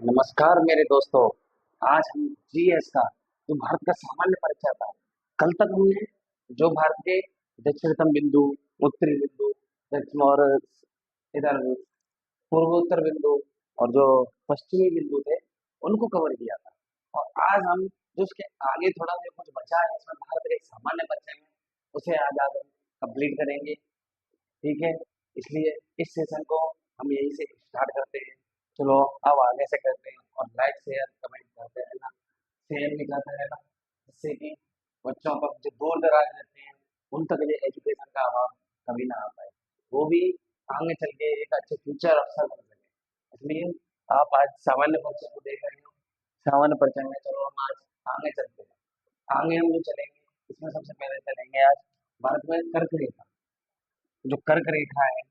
नमस्कार मेरे दोस्तों। आज हम जीएस का जो भारत का सामान्य परिचय था। कल तक हमने जो भारत के दक्षिणतम बिंदु, उत्तरी बिंदु, दक्षिण और इधर पूर्वोत्तर बिंदु और जो पश्चिमी बिंदु थे उनको कवर किया था। और आज हम जो उसके आगे थोड़ा जो कुछ बचा है इसमें भारत के एक सामान्य परिचय में उसे आज हम कंप्लीट करेंगे। ठीक है, इसलिए इस सेशन को हम यहीं से स्टार्ट करते हैं। चलो अब आगे से करते हैं और लाइक शेयर कमेंट करते रहना, शेयर भी करते रहना, जिससे कि बच्चों को जो दूर दराज रहते हैं उन तक ये एजुकेशन का अभाव कभी ना आ पाए, वो भी आगे चल के एक अच्छे फ्यूचर अफसर बन सके। इसलिए आप आज सामान्य परिचय को देख रहे हो। सामान्य परिचय में चलो हम आज आगे चलते हैं। आगे हम जो चलेंगे इसमें सबसे पहले चलेंगे आज भारत में कर्क रेखा। जो कर्क रेखा है,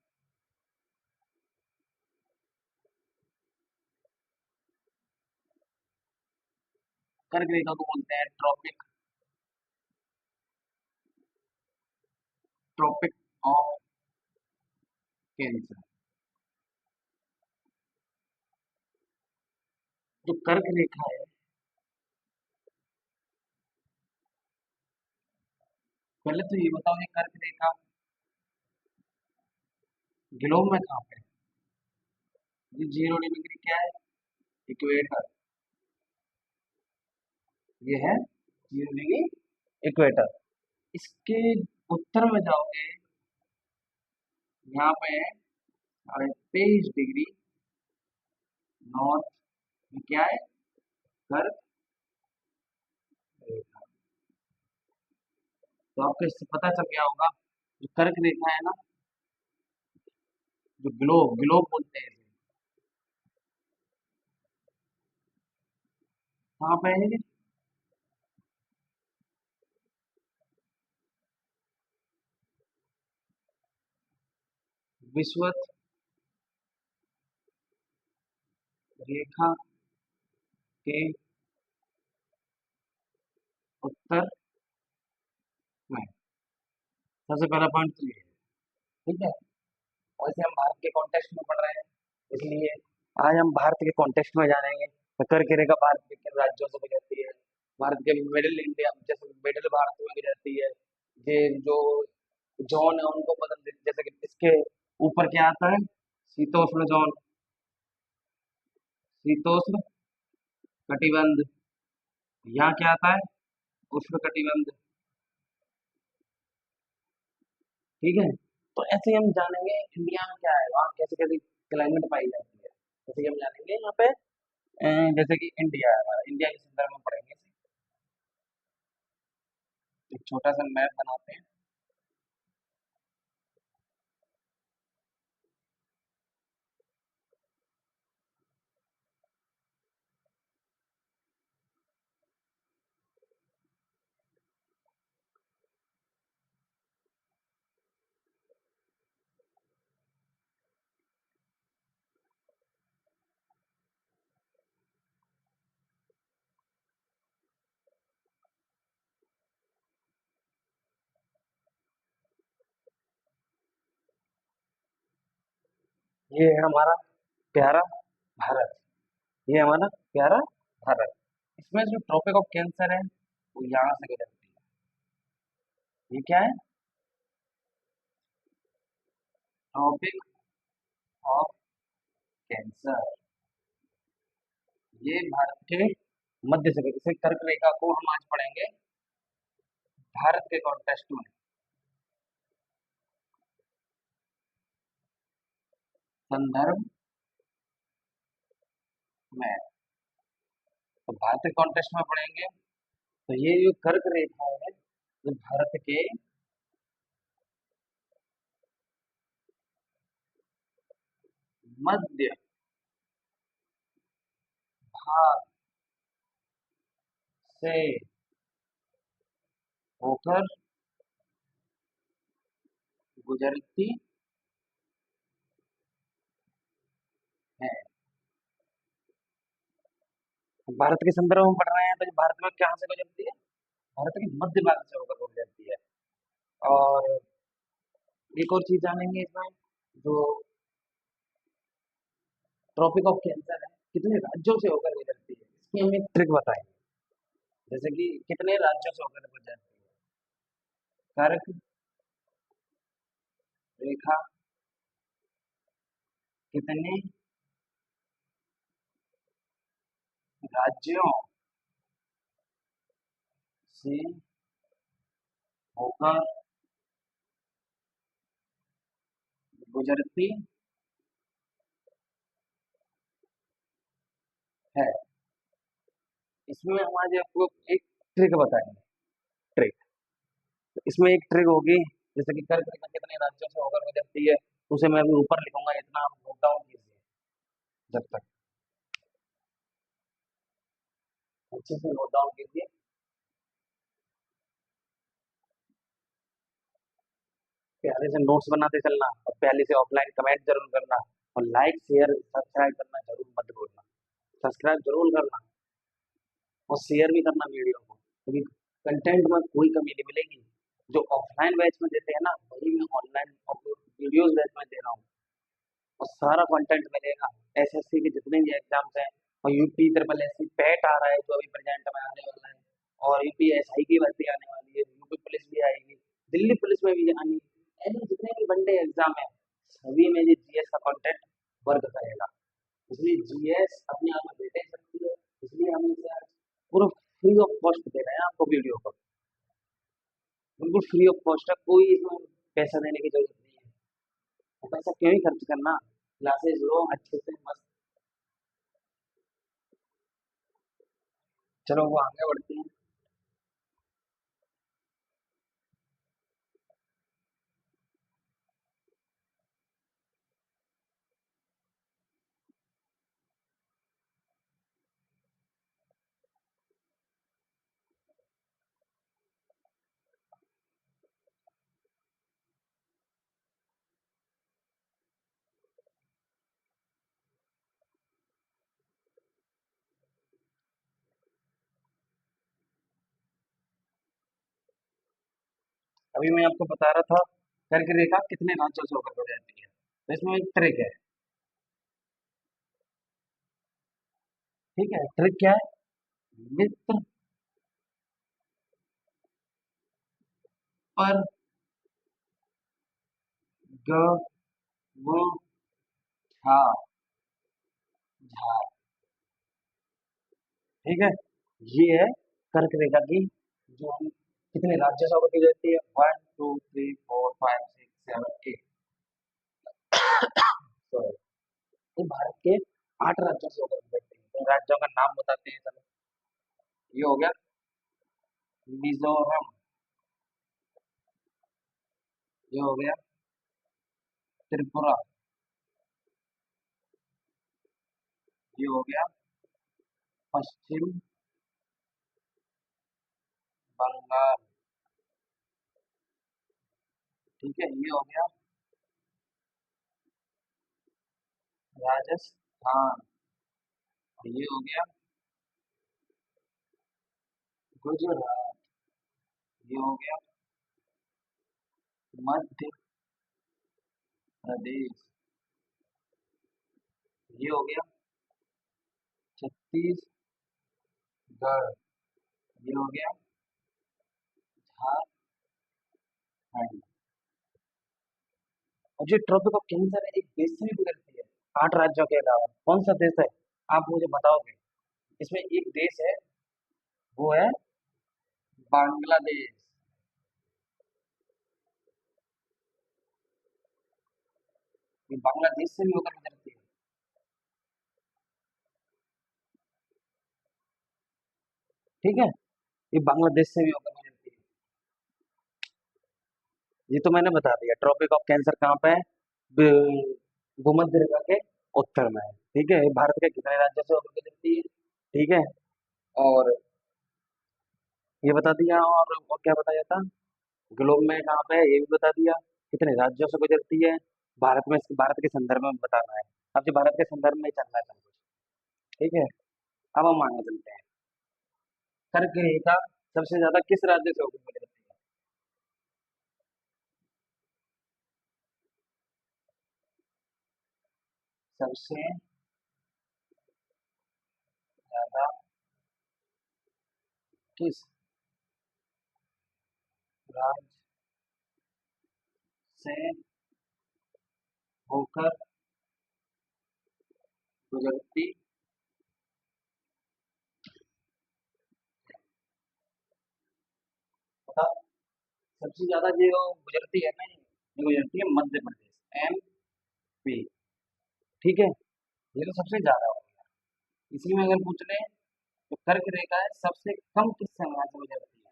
कर्क रेखा को बोलते हैं ट्रॉपिक, ट्रॉपिक ऑफ कैंसर। जो कर्क रेखा है, पहले तो ये बताओ ये कर्क रेखा ग्लोब में कहाँ पे है? ये 0 डिग्री क्या है? इक्वेटर। ये है 0 डिग्री इक्वेटर। इसके उत्तर में जाओगे, यहाँ पे है 23.5 डिग्री नॉर्थ में क्या है? कर्क रेखा। तो आपको इससे पता चल गया होगा जो कर्क रेखा है ना, जो ग्लोब ग्लोब बोलते हैं इसे, कहाँ पे है ये? विषुवत रेखा के उत्तर में। सबसे पहला पॉइंट तो ये है। ठीक है, वैसे हम भारत के कॉन्टेक्स्ट में पढ़ रहे हैं, इसलिए आज हम भारत के कॉन्टेक्स्ट में जानेंगे। तो कर्क रेखा भारत के किन राज्यों से गुजरती है? भारत के मिडिल इंडिया, जैसे मिडिल भारत में गुजरती है। ये जो जोन है उनको बदल देती है, जैसे कि इसके ऊपर क्या आता है? शीतोष्ण जोन, शीतोष्ण कटिबंध। यहाँ क्या आता है? उष्ण कटिबंध। ठीक है, तो ऐसे ही हम जानेंगे इंडिया में क्या है, वहाँ कैसे कैसे क्लाइमेट पाई जाती है, जैसे कि हम जानेंगे यहाँ पे। जैसे कि इंडिया है हमारा, इंडिया के संदर्भ में पढ़ेंगे। एक छोटा सा मैप बनाते हैं। ये है हमारा प्यारा भारत। ये हमारा प्यारा भारत। इसमें जो ट्रॉपिक ऑफ कैंसर है वो यहाँ से गुजरती है। ये क्या है? Tropic of cancer. ये भारत के मध्य से, इसे कर्क रेखा को हम आज पढ़ेंगे भारत के कॉन्टेक्स्ट में। संदर्भ में, तो भारत के कॉन्टेक्स्ट में पढ़ेंगे। तो ये जो कर्क रेखा है ये भारत के मध्य भाग से होकर गुजरती है। तो भारत के संदर्भ में पढ़ रहे हैं, तो ये भारत में कहाँ से गुजरती है? भारत के मध्य भाग से होकर गुजरती है। और एक और चीज जानेंगे इसमें, जो ट्रॉपिक ऑफ कैंसर है कितने राज्यों से होकर गुजरती है, इसकी हम एक ट्रिक बताएंगे। जैसे कि कितने राज्यों से होकर गुजरती है। कर्क रेखा कितने राज्यों से होकर गुजरती है। इसमें हम आज आपको एक ट्रिक बताएंगे। ट्रिक, तो इसमें एक ट्रिक होगी। जैसे कि कर्क रेखा कितने राज्यों से होकर गुजरती है, उसे मैं अभी ऊपर लिखूंगा, इतना आप नोट डाउन कीजिए जब तक, अच्छे से नोट डाउन कीजिए। प्यारे से नोट्स बनाते चलना, और पहले से ऑफलाइन कमेंट जरूर करना, और लाइक शेयर सब्सक्राइब करना जरूर मत भूलना। सब्सक्राइब जरूर करना और शेयर भी करना वीडियो को, क्योंकि कंटेंट में कोई कमी नहीं मिलेगी। जो ऑफलाइन बैच में देते हैं ना, वही मैं ऑनलाइन वीडियोस बैच में दे रहा हूँ, और सारा कंटेंट मिलेगा। एसएससी के जितने भी एग्जाम्स हैं, और यूपी ट्रिपल एससी पैट आ रहा है जो अभी प्रेजेंट में आने वाला है, और यूपी एसआई की भर्ती आने वाली है, यूपी पुलिस भी आएगी, दिल्ली पुलिस में भी आनी, ऐसे जितने भी वनडे एग्जाम है, सभी में ये जीएस का कंटेंट वर्क करेगा। इसलिए जीएस अपने आप में बेटे सकती है। इसलिए हम इसे आज पूरा फ्री ऑफ कॉस्ट दे रहे हैं आपको वीडियो को, बिल्कुल फ्री ऑफ कॉस्ट है, कोई इसमें पैसा देने की जरूरत नहीं है। तो पैसा क्यों ही खर्च करना, क्लासेस लो अच्छे से मस्त। चलो वो आगे बढ़ते हैं। अभी मैं आपको बता रहा था कर्क रेखा कितने राज्यों से होकर गुजरती है, तो इसमें एक ट्रिक है। ठीक है, ट्रिक क्या है? मित्र पर ग वो था झा। ठीक है, ये है कर्क रेखा की, जो हम कितने राज्यों से होकर गुजरती है, 1 2 3 4 5 6 7 8। सॉरी, ये भारत के 8 राज्यों से होकर गुजरती है। इन राज्यों का नाम बताते हैं चलो। ये हो गया मिजोरम, ये हो गया त्रिपुरा, ये हो गया पश्चिम बंगाल। ठीक है, ये हो गया राजस्थान, और ये हो गया गुजरात, ये हो गया मध्य प्रदेश, ये हो गया छत्तीसगढ़, ये हो गया झारखंड। और जो ट्रॉपिक ऑफ कैंसर है, एक देश से भी गुजरती है, 8 राज्यों के अलावा। कौन सा देश है, आप मुझे बताओगे? इसमें एक देश है, वो है बांग्लादेश। ये बांग्लादेश से भी होकर गुजरती है। ठीक है, ये बांग्लादेश से भी होकर गुजरती है। ये तो मैंने बता दिया, ट्रॉपिक ऑफ कैंसर कहाँ पे है, ब- भूमध्य रेखा के उत्तर में है। ठीक है, ये भारत के कितने राज्यों से होकर गुजरती है। ठीक है, और ये बता दिया, और क्या बताया था, ग्लोब में कहाँ पे है ये भी बता दिया, कितने राज्यों से गुजरती है। भारत में, भारत के संदर्भ में बताना है। अब जो भारत के संदर्भ में ही चलना है सब कुछ। ठीक है, अब हम आगे चलते हैं। कर्क रेखा सबसे ज्यादा किस राज्य से होकर गुजरती है? सबसे किस राज्य से होकर गुजरती बताओ। सबसे ज्यादा जो गुजरती है ना, ये गुजरती है मध्य प्रदेश, MP। ठीक है, ये तो सबसे ज्यादा हो गया। इसी में अगर पूछ ले तो कर्क रेखा है सबसे कम किस संख्या से गुजरती है?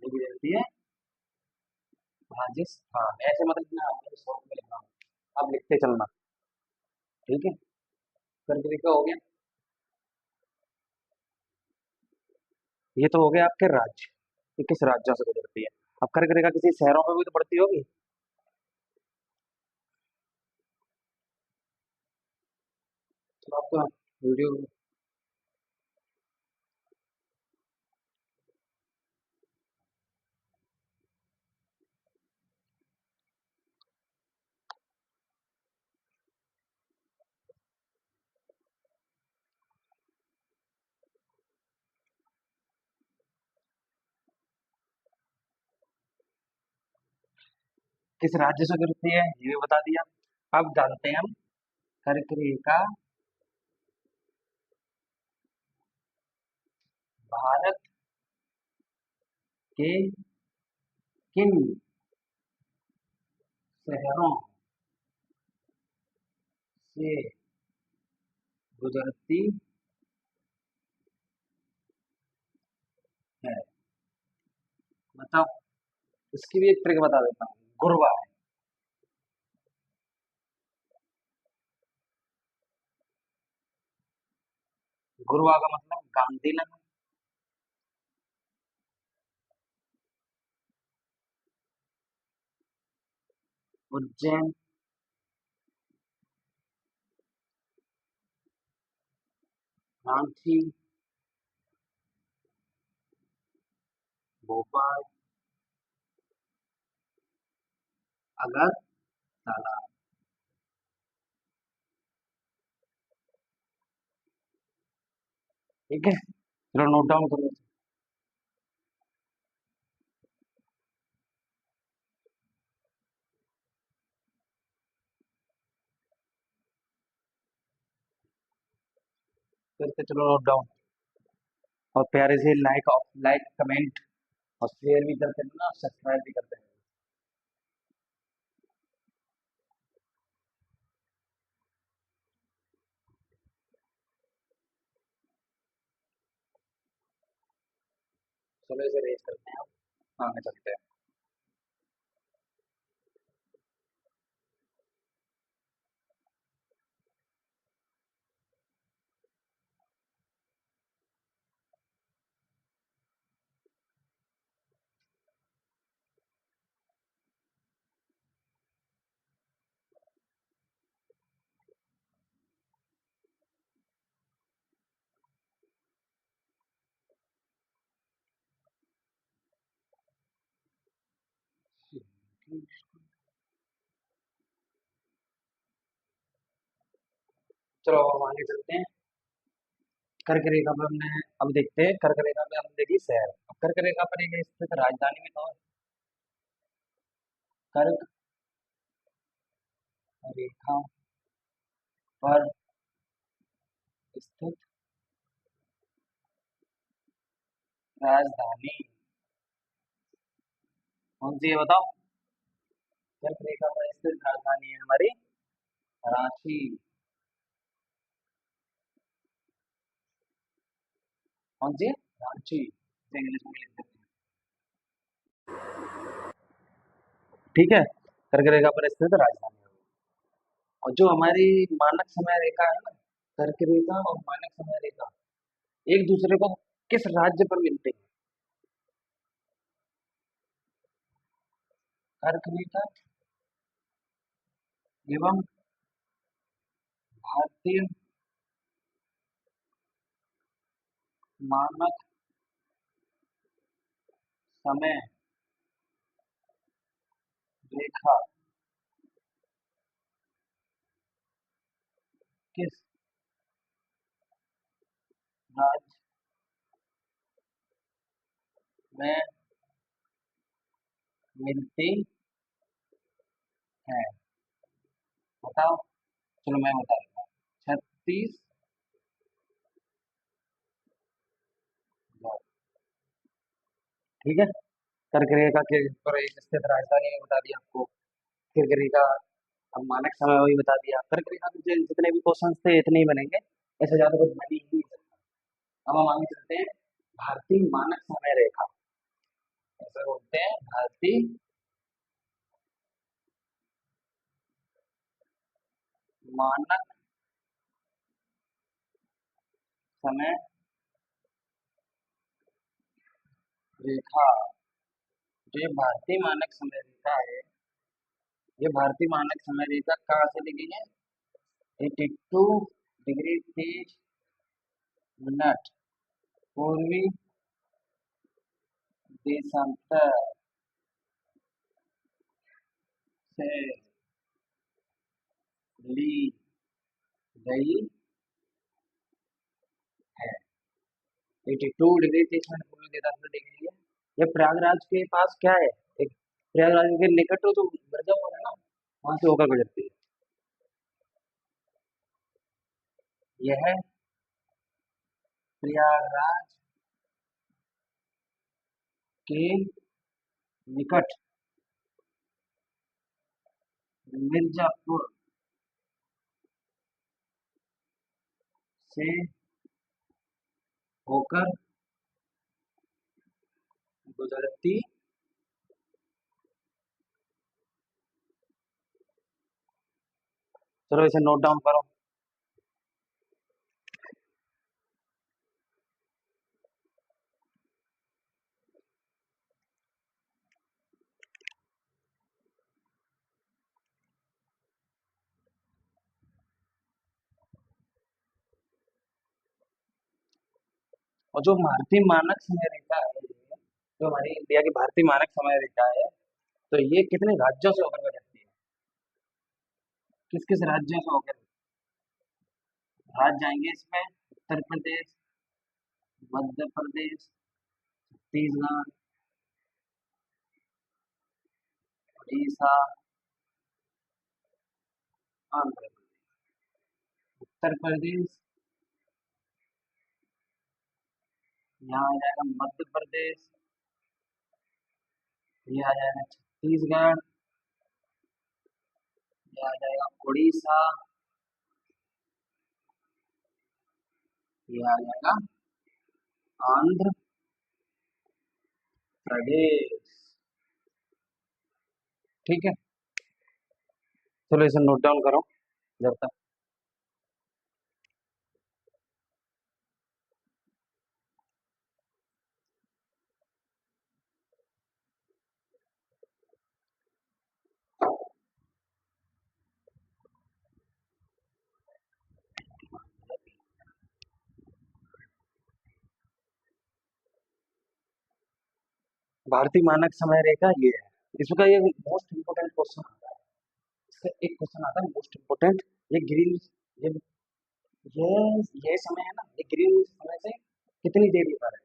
ये गुजरती है राजस्थान। ऐसे मतलब ना मेरे शॉर्ट में लिखना, आप लिखते चलना। ठीक है, कर्क रेखा हो गया। ये तो हो गया आपके राज्य, ये किस राज्य से गुजरती है। अब कर्क रेखा किसी शहरों में भी तो पड़ती होगी। तो आपका वीडियो किस राज्य से गुजरती है ये भी बता दिया। अब जानते हैं हम कर्क रेखा भारत के किन शहरों से गुजरती है, बताओ। इसकी भी एक ट्रिक बता देता हूँ, गुरवा है। गुरवा का मतलब गांधीनगर, उज्जैन, रांची, भोपाल, अगरतला। ठीक है, चलो नोट डाउन करो। फिर से चलो नोट डाउन। और प्यारे से लाइक कमेंट और शेयर भी करते रहना, सब्सक्राइब भी करते रहना। चलो इसे रेस करते हैं, अब आगे चलते हैं। चलो अब आगे चलते हैं। कर्क रेखा पर हमने, अब देखते हैं कर्क रेखा पे हमने देखी शहर। अब कर्क रेखा पर एक स्थित राजधानी में तो है। कर्क रेखा पर स्थित राजधानी कौन सी है बताओ। कर्क रेखा पर स्थित राजधानी है हमारी रांची। कौन सी है? रांची, इसे इंग्लिश में लिख देते हैं। ठीक है, कर्क रेखा पर स्थित राजधानी है। और जो हमारी मानक समय रेखा है ना, कर्क रेखा और मानक समय रेखा एक दूसरे को किस राज्य पर मिलते हैं? कर्क रेखा एवं भारतीय मानक समय रेखा किस राज्य में मिलती है? बताओ। चलो मैं बता देता हूँ। 36। ठीक है। कर्क रेखा के ऊपर एक स्थित राजधानी भी बता दिया आपको। कर्क रेखा, अब मानक समय वही बता दिया। कर्क रेखा के जितने भी क्वेश्चन थे इतने ही बनेंगे, ऐसे ज्यादा कुछ बनी ही नहीं सकता। अब हम आगे चलते हैं। भारतीय मानक समय रेखा, ऐसे बोलते हैं भारतीय मानक समय रेखा। जो ये भारतीय मानक समय रेखा है, ये भारतीय मानक समय रेखा कहाँ से ली गई है? 82 डिग्री 30 मिनट पूर्वी देशांतर से ली गई है। 82 डिग्री 30 मिनट पूर्वी देशांतर ली गई है। ये प्रयागराज के पास क्या है? एक प्रयागराज के निकट तो मिर्जापुर है ना, वहां से होकर गुजरती है। यह प्रयागराज के निकट मिर्जापुर से होकर गुजरती। चलो इसे नोट डाउन करो। और जो भारतीय मानक समय रेखा है, जो हमारी इंडिया की भारतीय मानक समय रेखा है, तो ये कितने राज्यों से होकर गुजरती है? किस किस राज्यों से होकर? राज्य आएंगे इसमें: उत्तर प्रदेश, मध्य प्रदेश, छत्तीसगढ़, उड़ीसा, आंध्र प्रदेश। उत्तर प्रदेश, यहाँ आ जाएगा मध्य प्रदेश, ये आ जाएगा छत्तीसगढ़, ये आ जाएगा उड़ीसा, ये आ जाएगा आंध्र प्रदेश। ठीक है। चलो इसे नोट डाउन करो जब तक। भारतीय मानक समय रेखा ये है। इसका ये मोस्ट इम्पोर्टेंट क्वेश्चन आता है। इसका एक क्वेश्चन आता है मोस्ट इम्पोर्टेंट। ये ग्रीन, ये ये ये समय है ना, ये ग्रीन समय से कितनी देरी पर है?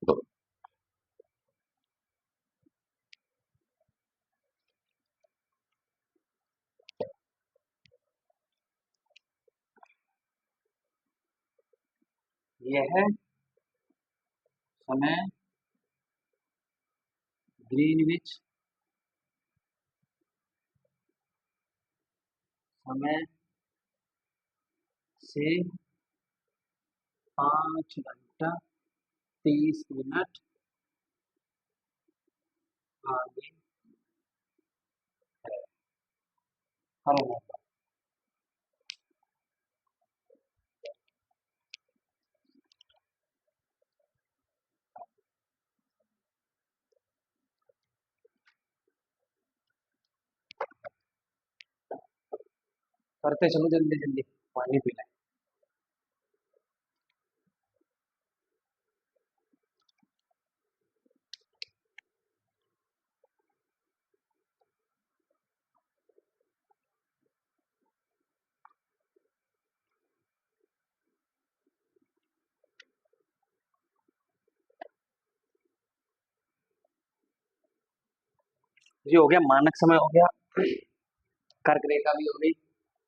तो यह समय ग्रीनविच समय से 5 घंटा 30 मिनट आगे है। करो। करते चलो जल्दी जल्दी, पानी पीना है। ये हो गया मानक समय हो गया, कर्क रेखा भी हो गई।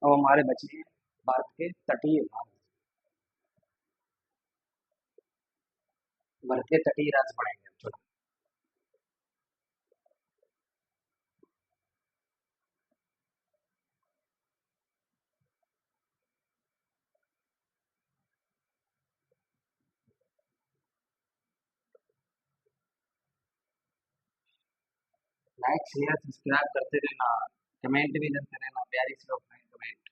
अब हमारे बचे हैं भारत के तटीय भाग। भारत के तटीय राज्य पढ़ेंगे हम। चलो लाइक शेयर सब्सक्राइब करते रहना, कमेंट भी करते रहना, प्यारी सी अपने कमेंट।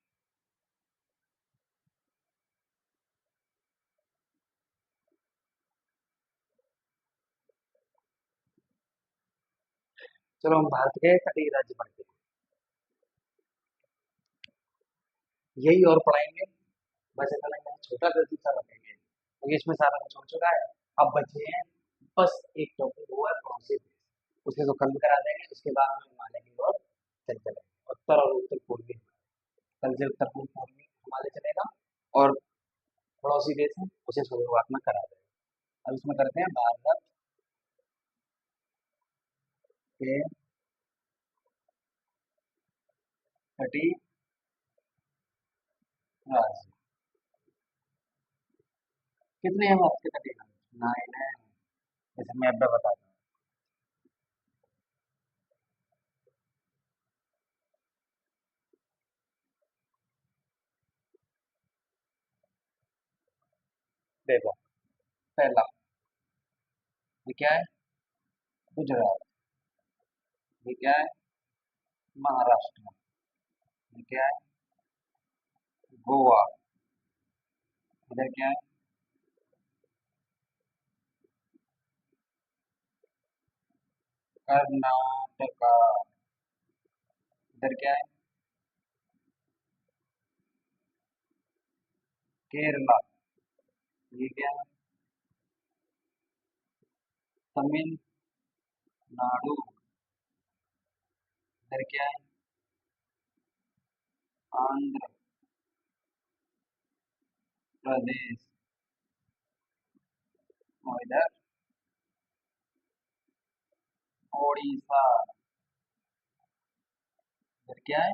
चलो हम भारत के तटीय राज्य पढ़ते हैं, यही और पढ़ाएंगे। बस इतना ही, छोटा सा सा रखेंगे क्योंकि इसमें सारा कुछ हो चुका है। अब बचे हैं बस एक टॉपिक, वो है पड़ोसी देश। उसे तो कल करा देंगे, उसके बाद हम हिमालय की ओर चल चलेंगे, उत्तर और उत्तर पूर्वी। कल से उत्तर पूर्व पूर्वी हिमालय चलेगा, और पड़ोसी देश है उसे शुरुआत में करा देंगे। अब इसमें करते हैं भारत के तटीय राज्य। कितने हैं भारत के तटीय राज्य? 9 है। जैसे मैं अब बताता हूँ। देखो, पहला ये क्या है? गुजरात। ये क्या है? महाराष्ट्र। ये क्या है? गोवा। इधर क्या है? कर्नाटका। इधर क्या है? केरला। ये क्या है? तमिलनाडु। इधर क्या है? आंध्र प्रदेश। और इधर ओडिशा। इधर क्या है?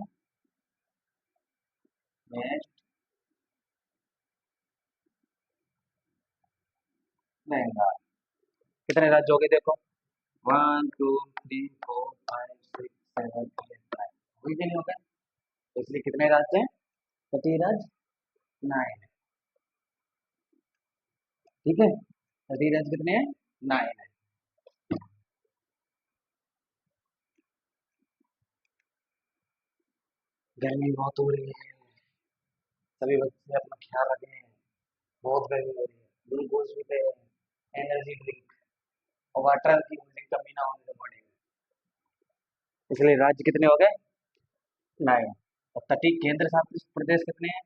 वेस्ट बंगाल। कितने राज्य हो गए देखो? 1 2 3 4 5 6 7 8 9। वही नहीं हो गए, तो इसलिए कितने राज्य हैं? तटीय राज्य 9 है। ठीक है, तटीय राज्य कितने हैं? 9 है। गर्मी बहुत हो रही है, सभी बच्चे अपना ख्याल रखें। बहुत गर्मी हो रही है, ग्लूकोज भी पे, एनर्जी ड्रिंक और वाटर की कमी ना होने तो पड़ेगा। इसलिए राज्य कितने हो गए? 9। और तटीय केंद्र शासित प्रदेश कितने हैं?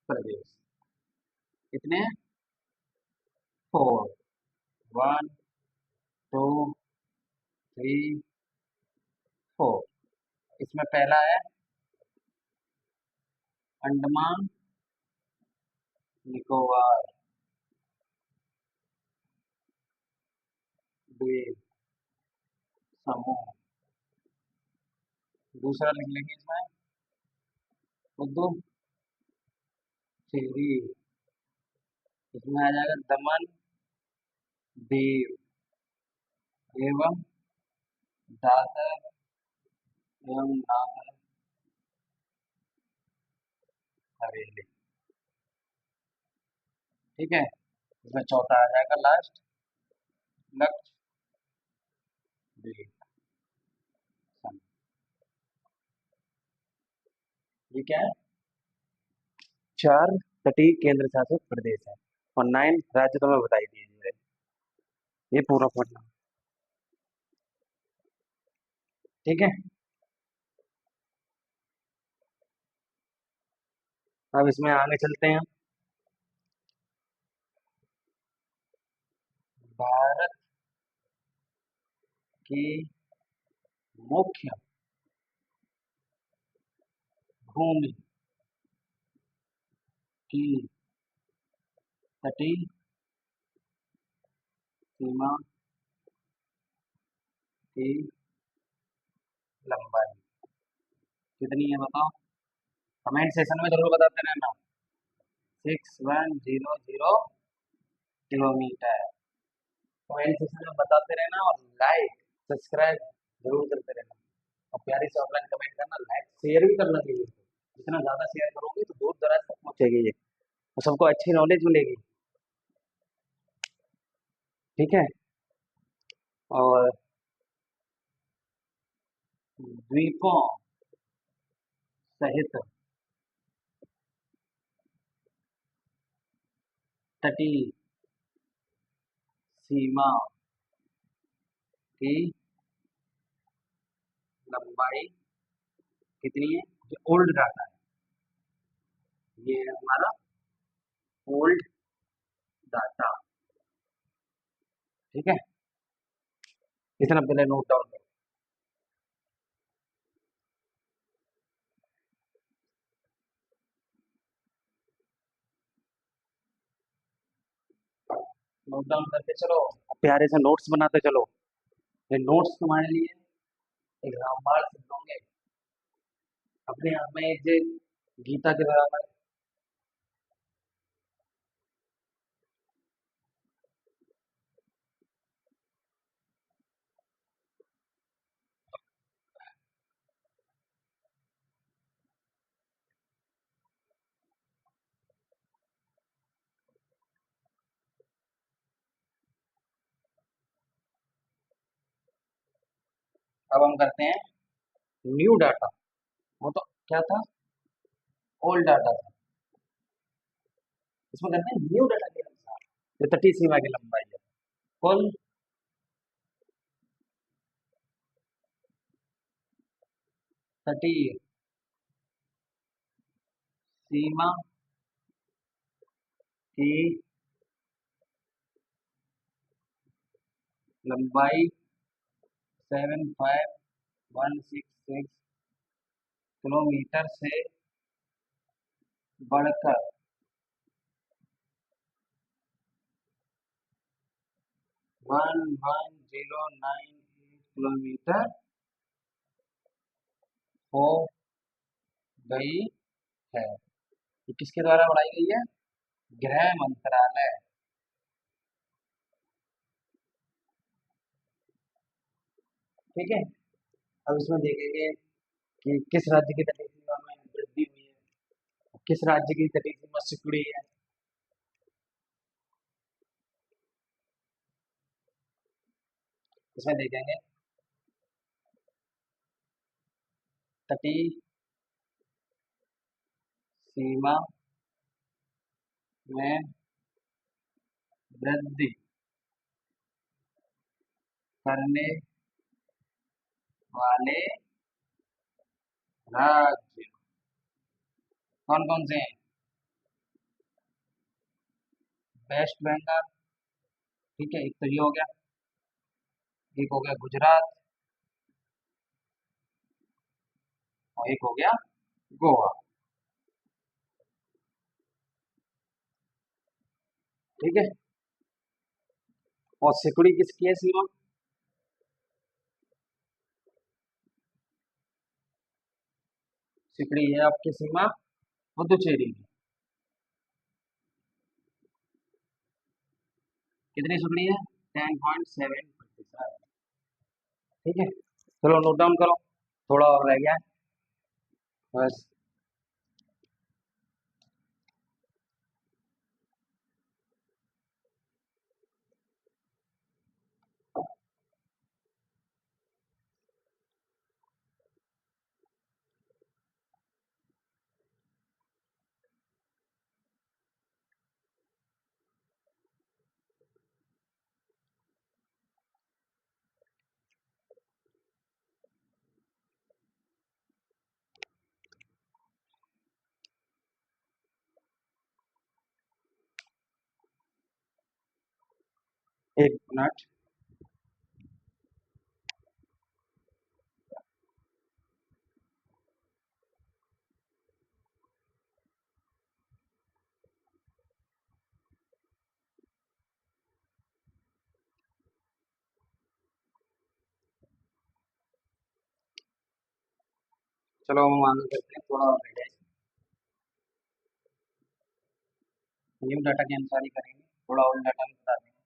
प्रदेश कितने हैं? 4। 1 2 3 4। इसमें पहला है अंडमान निकोबार द्वीप समूह। दूसरा लिख लेंगे इसमें पुदुचेरी। इसमें आ जाएगा दमन दीव एवं दादर एवं नागर हवेली। ठीक है, इसमें चौथा आ जाएगा लास्ट लक्षद्वीप समूह। ये क्या है? 4 तटीय केंद्र शासित प्रदेश है, और 9 राज्य तो मैं बता ही दिए। ये पूरा पढ़ना। ठीक है, अब इसमें आगे चलते हैं। भारत की मुख्य भूमि की तटी सीमा की लंबाई कितनी है बताओ। कमेंट सेशन में जरूर बताते रहना। 6100 किलोमीटर। कमेंट सेक्शन में बताते रहना और लाइक सब्सक्राइब जरूर करते रहना। और प्यारी से ऑफलाइन कमेंट करना, लाइक शेयर भी करना चाहिए। जितना ज्यादा शेयर करोगे तो दूर दराज तक पहुंचेगी ये, और सबको अच्छी नॉलेज मिलेगी। ठीक है। और द्वीपों सहित तटीय सीमा की लंबाई कितनी है। जो ओल्ड डाटा है, ये है हमारा ओल्ड डाटा। ठीक है, इतना पहले नोट डाउन करो। नोट डाउन करते चलो, प्यारे से नोट्स बनाते चलो। ये नोट्स तुम्हारे लिए एक रामबाण सिद्ध होंगे। अपने आप में एक जो गीता के बराबर है। अब हम करते हैं न्यू डाटा। वो तो क्या था, ओल्ड डाटा था। इसमें करते हैं न्यू डाटा के अनुसार जो तटीय सीमा की लंबाई है। कुल तटीय सीमा की लंबाई 75166 किलोमीटर से बढ़कर 11098 किलोमीटर हो गई है। ये किसके द्वारा बढ़ाई गई है, गृह मंत्रालय। ठीक है। अब इसमें देखेंगे कि किस राज्य की तटीय सीमा में वृद्धि हुई है, किस राज्य की तटीय सीमा सिकुड़ी है। इसमें देखेंगे तटीय सीमा में वृद्धि करने वाले राज्य कौन कौन से हैं। वेस्ट बंगाल, ठीक है, एक तो ये हो गया। एक हो गया गुजरात, और एक हो गया गोवा। ठीक है। और सिकुड़ी किसकी है सीमा, सिकुड़ी है आपकी सीमा पुदुचेरी की। कितनी सिकुड़ी है, 10.7%। ठीक है, चलो नोट डाउन करो, थोड़ा और रह गया है बस। एक मिनट। चलो हम आगे करते हैं, थोड़ा और रह जाए। न्यू डाटा के अनुसार ही करेंगे, थोड़ा ओल्ड डाटा भी बता देंगे।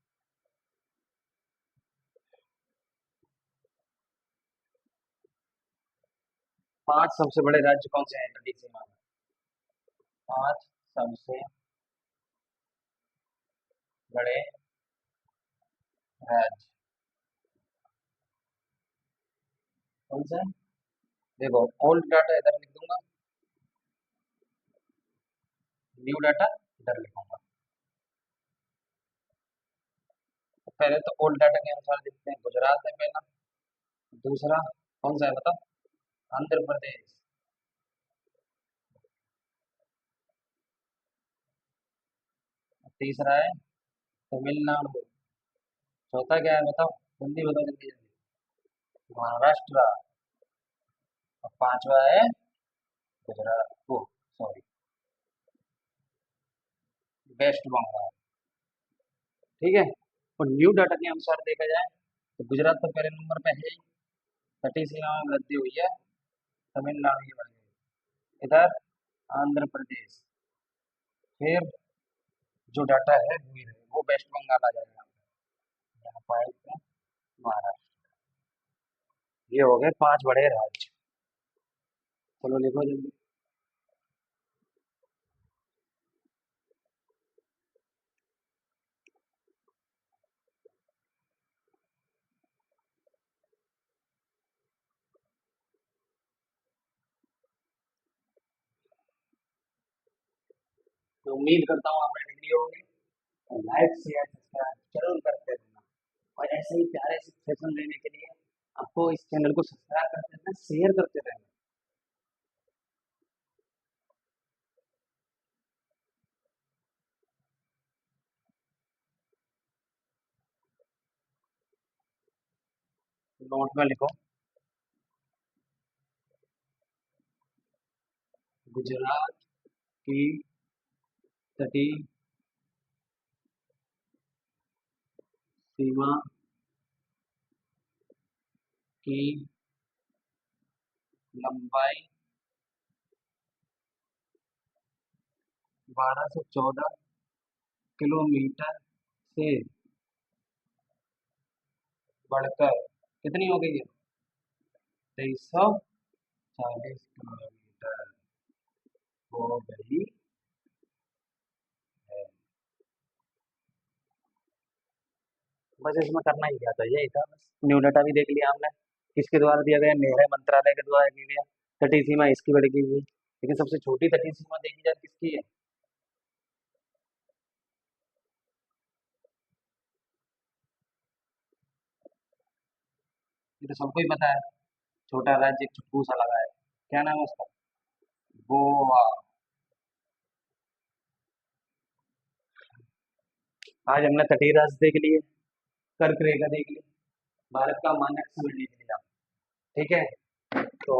5 सबसे बड़े राज्य कौन से हैं तटीय सीमा में? 5 सबसे बड़े राज्य कौन से हैं? देखो, ओल्ड डाटा इधर लिख दूंगा, न्यू डाटा इधर लिखूंगा। तो पहले तो ओल्ड डाटा के अनुसार देखते हैं, गुजरात है पहला। दूसरा कौन सा है बताओ? आंध्र प्रदेश। तीसरा है तमिलनाडु। चौथा क्या है बताओ? जल्दी बताओ, जल्दी जल्दी। महाराष्ट्र। और पांचवा है गुजरात, ओ सॉरी, वेस्ट बंगाल। ठीक है। और न्यू डाटा के अनुसार देखा जाए तो गुजरात तो पहले नंबर पे है ही, तटीय सीमा में वृद्धि हुई है। तमिलनाडु की बढ़ गई, इधर आंध्र प्रदेश। फिर जो डाटा है वो वेस्ट बंगाल आ जाएगा, यहाँ पर महाराष्ट्र। ये हो गए 5 बड़े राज्य। चलो लिखो जल्दी। तो उम्मीद करता हूँ आपने लिख लिया होगी। और लाइक शेयर सब्सक्राइब जरूर करते रहना। और ऐसे ही प्यारे से सेशन लेने के लिए आपको इस चैनल को सब्सक्राइब करते रहना, शेयर करते रहना। नोट में लिखो, गुजरात की तटीय सीमा की लंबाई 1214 किलोमीटर से बढ़कर कितनी हो गई है? 2340 किलोमीटर हो गई है। बस इसमें करना ही क्या था, यही था बस। न्यू डाटा भी देख लिया हमने, किसके द्वारा दिया गया? नेहरू मंत्रालय के द्वारा दिया गया। तटीय सीमा इसकी बढ़ गई हुई, लेकिन सबसे छोटी तटीय सीमा देखी जाए किसकी है? ये तो सबको ही पता है। छोटा राज्य एक चुप्पू सा लगा है, क्या नाम है उसका? गोवा। आज हमने तटीय राज्य देख लिए, कर्क रेखा देख ली, भारत का मानक समय देख लिया। ठीक है। तो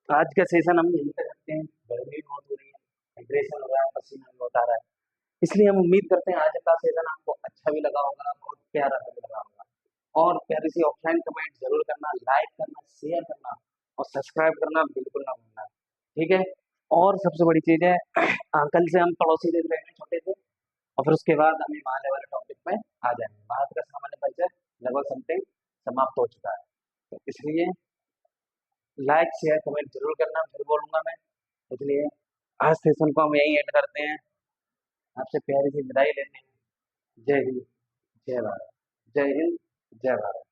आज का सेशन हम यहीं तक रखते हैं। गर्मी बहुत हो रही है, हाइड्रेशन हो रहा है, पसीना भी बहुत आ रहा है। इसलिए हम उम्मीद करते हैं आज का सेशन आपको अच्छा भी लगा होगा, बहुत प्यारा भी लगा होगा। और प्यारी सी ऑफलाइन कमेंट जरूर करना, लाइक करना, शेयर करना और सब्सक्राइब करना बिल्कुल ना भूलना। ठीक है। और सबसे बड़ी चीज है, कल से हम पड़ोसी देख रहे हैं छोटे से, और फिर उसके बाद हम हिमालय वाले टॉपिक में आ जाएंगे। भारत का सामान्य परिचय लगभग समथिंग समाप्त हो चुका है। तो इसलिए लाइक शेयर कमेंट जरूर करना, फिर बोलूंगा मैं। इसलिए आज सेशन को हम यहीं एंड करते हैं, आपसे प्यारी सी विदाई लेते हैं। जय हिंद, जय भारत। जय हिंद, जय भारत।